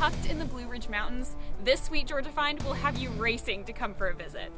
Tucked in the Blue Ridge Mountains, this sweet Georgia find will have you racing to come for a visit.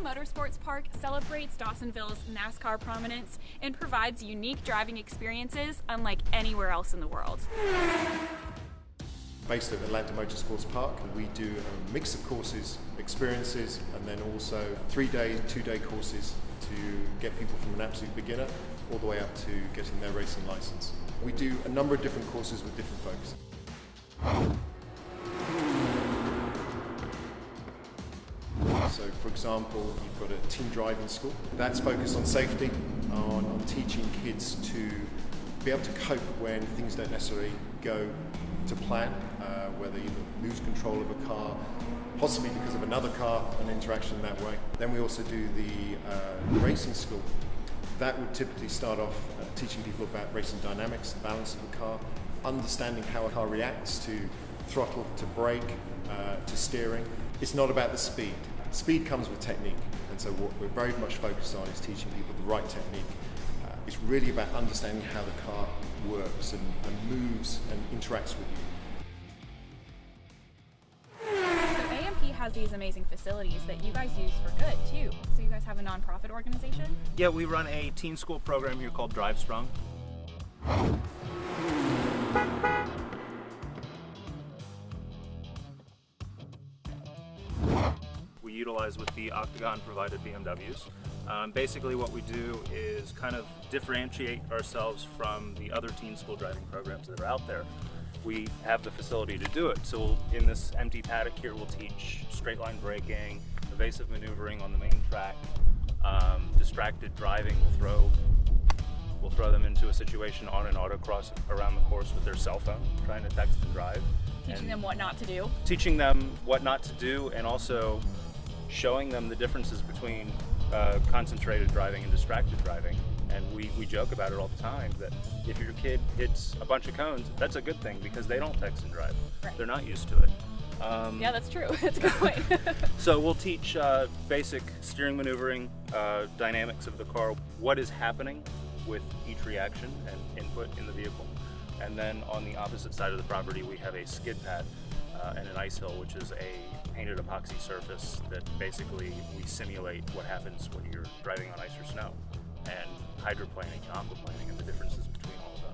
Motorsports Park celebrates Dawsonville's NASCAR prominence and provides unique driving experiences unlike anywhere else in the world. Based at Atlanta Motorsports Park, we do a mix of courses, experiences, and then also 3-day, 2-day courses to get people from an absolute beginner all the way up to getting their racing license. We do a number of different courses with different folks. So, for example, you've got a team driving school. That's focused on safety, on teaching kids to be able to cope when things don't necessarily go to plan, whether you lose control of a car, possibly because of another car, an interaction that way. Then we also do the racing school. That would typically start off teaching people about racing dynamics, the balance of the car, understanding how a car reacts to throttle, to brake, to steering. It's not about the speed. Speed comes with technique, and so what we're very much focused on is teaching people the right technique. It's really about understanding how the car works and moves and interacts with you. So AMP has these amazing facilities that you guys use for good too. So you guys have a nonprofit organization? Yeah, we run a teen school program here called Drive Strong. We utilize with the Octagon provided BMWs. Basically what we do is kind of differentiate ourselves from the other teen school driving programs that are out there. We have the facility to do it. So in this empty paddock here, we'll teach straight line braking, evasive maneuvering on the main track, distracted driving. We'll throw them into a situation on an autocross around the course with their cell phone, trying to text and drive. Teaching them what not to do? Teaching them what not to do, and also showing them the differences between concentrated driving and distracted driving. And we joke about it all the time that if your kid hits a bunch of cones, that's a good thing because they don't text and drive. Right. They're not used to it. Yeah, that's true. That's a good point. So we'll teach basic steering maneuvering, dynamics of the car, what is happening with each reaction and input in the vehicle. And then on the opposite side of the property, we have a skid pad and an ice hill, which is a painted epoxy surface that basically we simulate what happens when you're driving on ice or snow, and hydroplaning, aquaplaning, and the differences between all of them.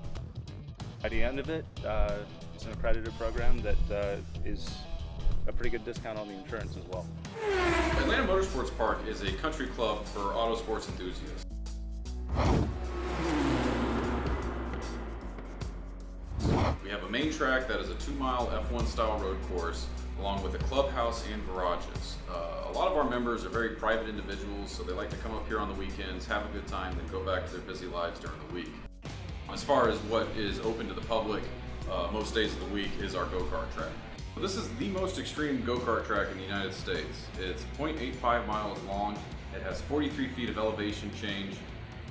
At the end of it, it's an accredited program that is a pretty good discount on the insurance as well. Atlanta Motorsports Park is a country club for auto sports enthusiasts. We have a main track that is a 2-mile F1 style road course, along with a clubhouse and garages. A lot of our members are very private individuals, so they like to come up here on the weekends, have a good time, then go back to their busy lives during the week. As far as what is open to the public most days of the week is our go-kart track. This is the most extreme go-kart track in the United States. It's 0.85 miles long, it has 43 feet of elevation change,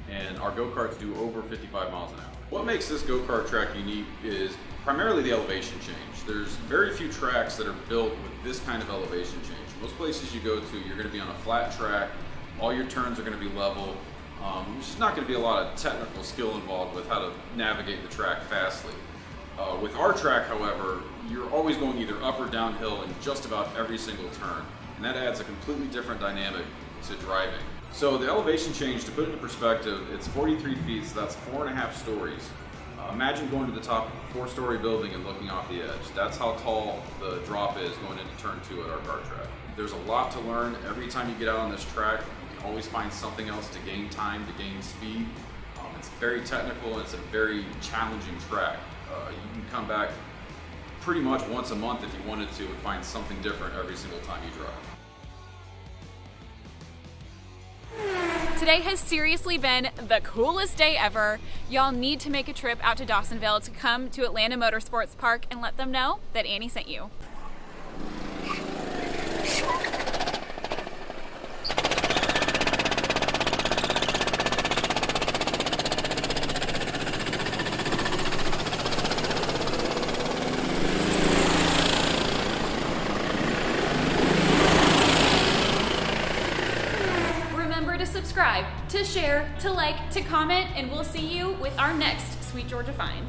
and our go-karts do over 55 miles an hour. What makes this go-kart track unique is primarily the elevation change. There's very few tracks that are built with this kind of elevation change. Most places you go to, you're going to be on a flat track, all your turns are going to be level. There's just not going to be a lot of technical skill involved with how to navigate the track fastly. With our track, however, you're always going either up or downhill in just about every single turn, and that adds a completely different dynamic to driving. So the elevation change, to put it into perspective, it's 43 feet, so that's 4.5 stories. Imagine going to the top of a 4-story building and looking off the edge. That's how tall the drop is going into turn 2 at our kart track. There's a lot to learn. Every time you get out on this track, you can always find something else to gain time, to gain speed. It's very technical and it's a very challenging track. You can come back pretty much once a month if you wanted to and find something different every single time you drive. Today has seriously been the coolest day ever. Y'all need to make a trip out to Dawsonville to come to Atlanta Motorsports Park and let them know that Annie sent you. To subscribe, to share, to like, to comment, and we'll see you with our next Sweet Georgia find.